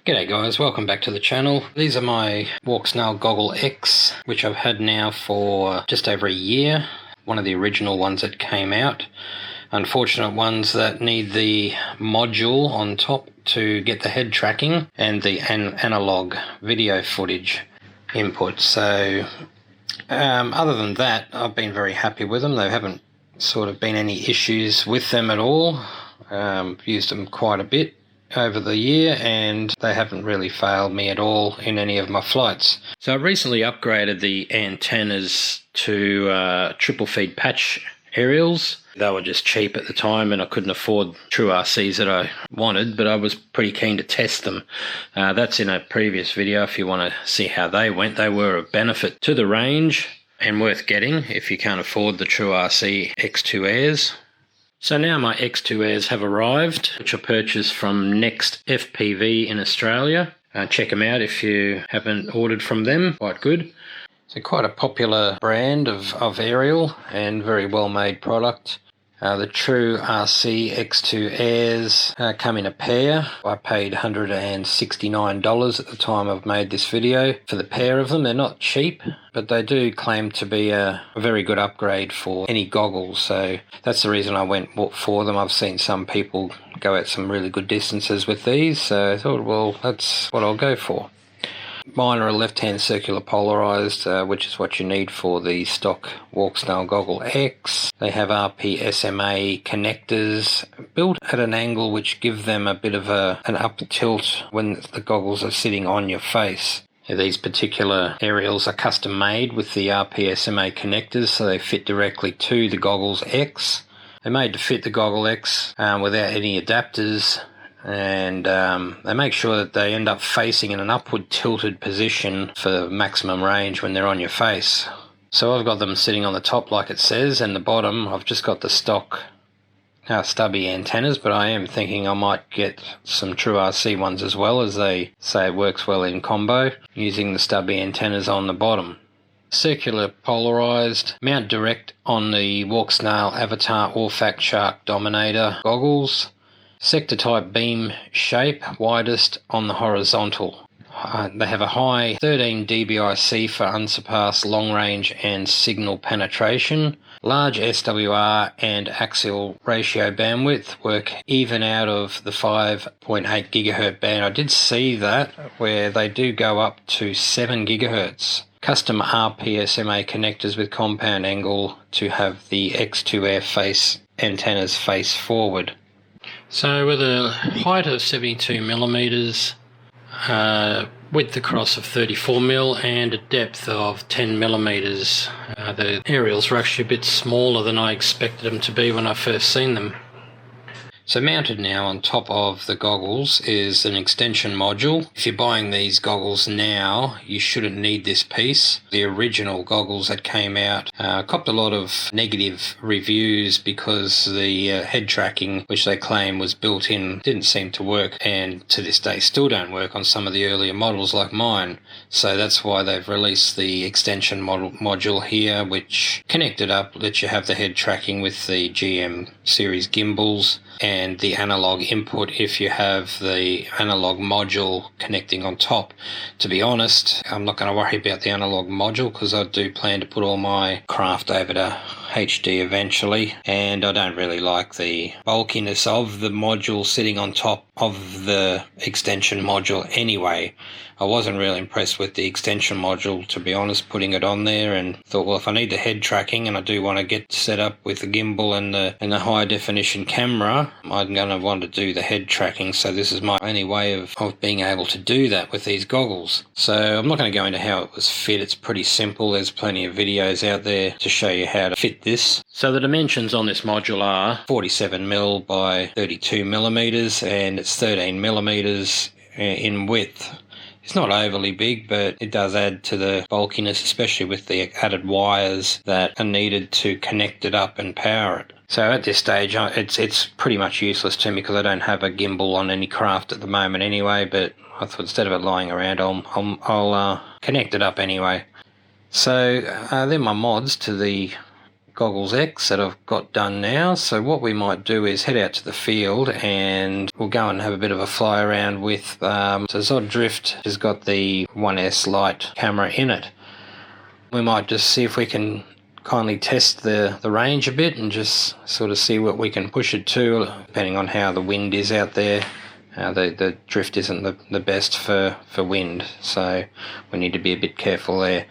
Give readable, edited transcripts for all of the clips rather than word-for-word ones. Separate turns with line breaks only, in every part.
G'day guys, welcome back to the channel. These are my Walksnail Goggles X, which I've had now for just over a year. One of the original ones that came out. Unfortunate ones that need the module on top to get the head tracking and the analog video footage input. So other than that, I've been very happy with them. There haven't sort of been any issues with them at all. Used them quite a bit over the year and they haven't really failed me at all in any of my flights. So I recently upgraded the antennas to triple feed patch aerials. They were just cheap at the time and I couldn't afford true RCs that I wanted, but I was pretty keen to test them. That's in a previous video if you want to see how they went. They were of benefit to the range and worth getting if you can't afford the true RC X2 Airs. So now my X2 Airs have arrived, which I purchased from Next FPV in Australia. Check them out if you haven't ordered from them, quite good. So quite a popular brand of aerial and very well made product. The true RC X2 Airs come in a pair. I paid $169 at the time I've made this video for the pair of them. They're not cheap, but they do claim to be a very good upgrade for any goggles. So that's the reason I went for them. I've seen some people go at some really good distances with these, so I thought, well, that's what I'll go for. Mine are a left-hand circular polarized, which is what you need for the stock Walksnail Goggles X. They have RP-SMA connectors built at an angle which give them a bit of an up tilt when the goggles are sitting on your face. These particular aerials are custom made with the RP-SMA connectors, so they fit directly to the Goggles X. They're made to fit the Goggles X without any adapters. And they make sure that they end up facing in an upward tilted position for maximum range when they're on your face. So I've got them sitting on the top like it says, and the bottom I've just got the stock stubby antennas, but I am thinking I might get some true RC ones as well, as they say it works well in combo, using the stubby antennas on the bottom. Circular polarized, mount direct on the Walksnail Avatar or Fact Shark Dominator goggles. Sector type beam shape, widest on the horizontal. They have a high 13 dBIC for unsurpassed long range and signal penetration. Large SWR and axial ratio bandwidth work even out of the 5.8 GHz band. I did see that where they do go up to 7 GHz. Custom RP-SMA connectors with compound angle to have the X2 Air face antennas face forward. So with a height of 72 millimeters, width across of 34 mil, and a depth of 10 millimeters, the aerials were actually a bit smaller than I expected them to be when I first seen them. So mounted now on top of the goggles is an extension module. If you're buying these goggles now, you shouldn't need this piece. The original goggles that came out copped a lot of negative reviews because the head tracking, which they claim was built in, didn't seem to work, and to this day still don't work on some of the earlier models like mine. So that's why they've released the extension module here, which connected up, lets you have the head tracking with the GM series gimbals and the analog input if you have the analog module connecting on top. To be honest, I'm not going to worry about the analog module because I do plan to put all my craft over to HD eventually, and I don't really like the bulkiness of the module sitting on top of the extension module anyway. I wasn't really impressed with the extension module, to be honest, putting it on there, and thought, well, if I need the head tracking and I do want to get set up with the gimbal and the high definition camera, I'm going to want to do the head tracking, so this is my only way of being able to do that with these goggles. So I'm not going to go into how it was fit. It's pretty simple. There's plenty of videos out there to show you how to fit this. So the dimensions on this module are 47 mil by 32 millimeters, and it's 13 millimeters in width. It's not overly big, but it does add to the bulkiness, especially with the added wires that are needed to connect it up and power it. So at this stage, it's pretty much useless to me because I don't have a gimbal on any craft at the moment anyway, but I thought instead of it lying around, I'll connect it up anyway. So then my mods to the Goggles X that I've got done now. So what we might do is head out to the field and we'll go and have a bit of a fly around with so ZOHD Drift has got the 1S Lite camera in it. We might just see if we can kindly test the range a bit and just sort of see what we can push it to, depending on how the wind is out there. The drift isn't the best for wind, so we need to be a bit careful there.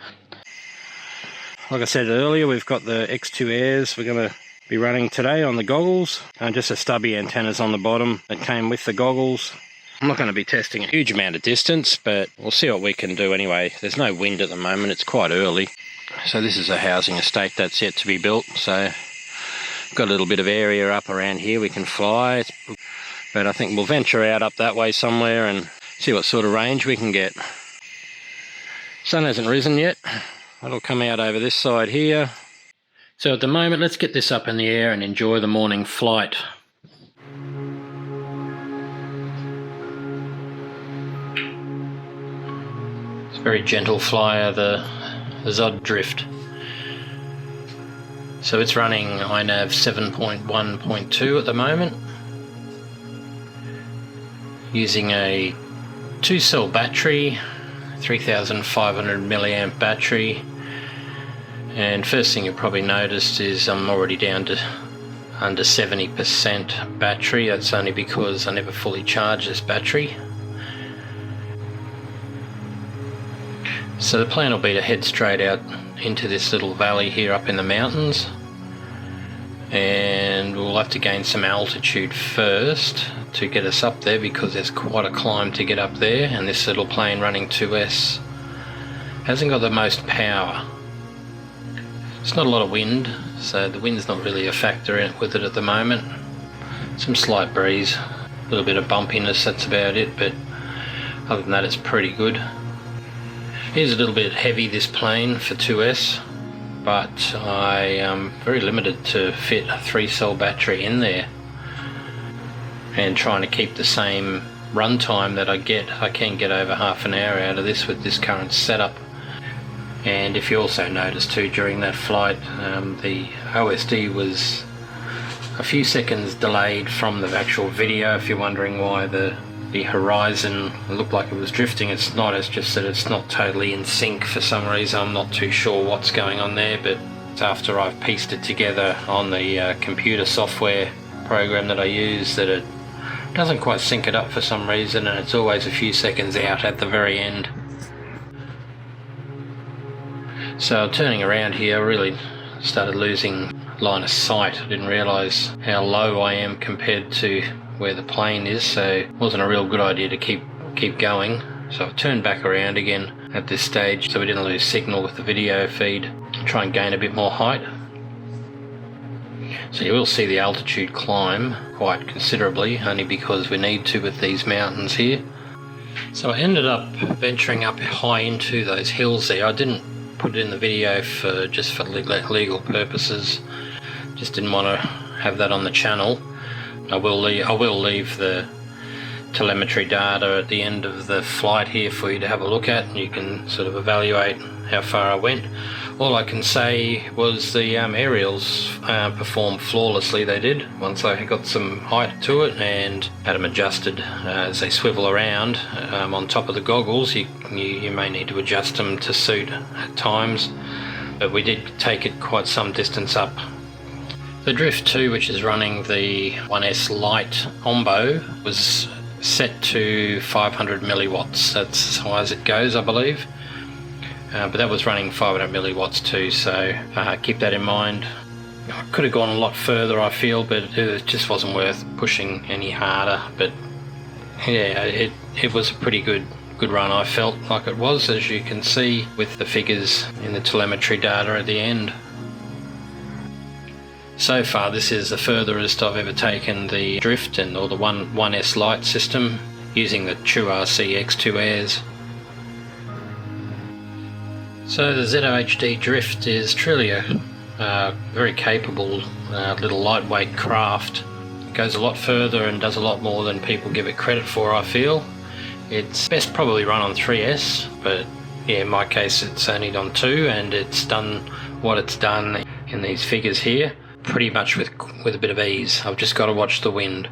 Like I said earlier, we've got the X2 Airs we're going to be running today on the goggles. Just a stubby antennas on the bottom that came with the goggles. I'm not going to be testing a huge amount of distance, but we'll see what we can do anyway. There's no wind at the moment, it's quite early. So this is a housing estate that's yet to be built, so got a little bit of area up around here we can fly. But I think we'll venture out up that way somewhere and see what sort of range we can get. Sun hasn't risen yet. It'll come out over this side here. So at the moment, let's get this up in the air and enjoy the morning flight. It's a very gentle flyer, the ZOHD Drift. So it's running iNav 7.1.2 at the moment, using a 2-cell battery, 3,500 milliamp battery. And first thing you probably noticed is I'm already down to under 70% battery. That's only because I never fully charge this battery. So the plan will be to head straight out into this little valley here up in the mountains, and we'll have to gain some altitude first to get us up there, because there's quite a climb to get up there, and this little plane running 2S hasn't got the most power. It's not a lot of wind, so the wind's not really a factor with it at the moment. Some slight breeze, a little bit of bumpiness, that's about it, but other than that it's pretty good. It is a little bit heavy, this plane, for 2S, but I am very limited to fit a 3-cell battery in there, and trying to keep the same runtime that I can get over half an hour out of this with this current setup. And if you also notice too, during that flight, the OSD was a few seconds delayed from the actual video. If you're wondering why the horizon looked like it was drifting, it's not. It's just that it's not totally in sync for some reason. I'm not too sure what's going on there, but after I've pieced it together on the computer software program that I use, that it doesn't quite sync it up for some reason, and it's always a few seconds out at the very end. So turning around here, I really started losing line of sight. I didn't realise how low I am compared to where the plane is, so it wasn't a real good idea to keep going. So I turned back around again at this stage so we didn't lose signal with the video feed, and try and gain a bit more height. So you will see the altitude climb quite considerably, only because we need to with these mountains here. So I ended up venturing up high into those hills there. I didn't put it in the video just for legal purposes. Just didn't want to have that on the channel. I will leave the telemetry data at the end of the flight here for you to have a look at, and you can sort of evaluate how far I went. All I can say was the aerials performed flawlessly. They did, once I got some height to it and had them adjusted as they swivel around on top of the goggles. You may need to adjust them to suit at times, but we did take it quite some distance up. The Drift 2, which is running the 1S Lite combo, was set to 500 milliwatts. That's as high as it goes, I believe. But that was running 500 milliwatts too, so keep that in mind. I could have gone a lot further, I feel, but it just wasn't worth pushing any harder. But yeah, it was a pretty good run. I felt like it was, as you can see with the figures in the telemetry data at the end. So far, this is the furthest I've ever taken the Drift or the 1S Lite system using the TrueRC X2 Airs. So the ZOHD Drift is truly a very capable little lightweight craft. It goes a lot further and does a lot more than people give it credit for, I feel. It's best probably run on 3S, but yeah, in my case it's only on 2, and it's done what it's done in these figures here, pretty much with a bit of ease. I've just got to watch the wind.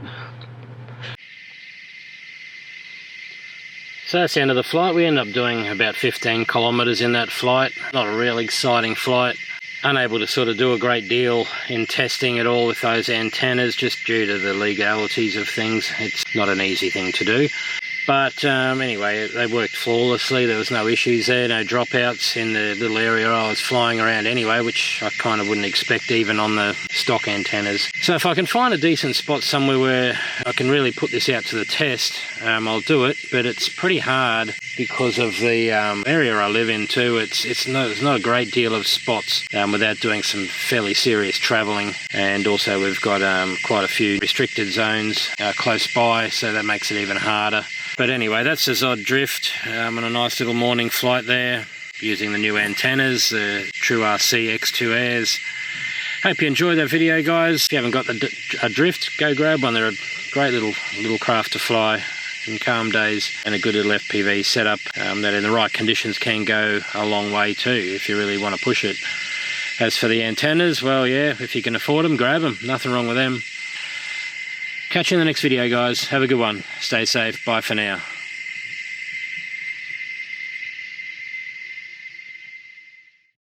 So that's the end of the flight. We end up doing about 15 kilometres in that flight. Not a real exciting flight. Unable to sort of do a great deal in testing it all with those antennas, just due to the legalities of things. It's not an easy thing to do. But anyway, they worked flawlessly. There was no issues there, no dropouts in the little area I was flying around anyway, which I kind of wouldn't expect even on the stock antennas. So if I can find a decent spot somewhere where I can really put this out to the test, I'll do it. But it's pretty hard because of the area I live in too. There's not a great deal of spots without doing some fairly serious travelling. And also we've got quite a few restricted zones close by, so that makes it even harder. But anyway, that's the ZOHD Drift on a nice little morning flight there, using the new antennas, the True RC X2 Airs. Hope you enjoyed that video, guys. If you haven't got a Drift, go grab one. They're a great little craft to fly in calm days, and a good little FPV setup that in the right conditions can go a long way too, if you really want to push it. As for the antennas, well, yeah, if you can afford them, grab them. Nothing wrong with them. Catch you in the next video, guys. Have a good one. Stay safe. Bye for now.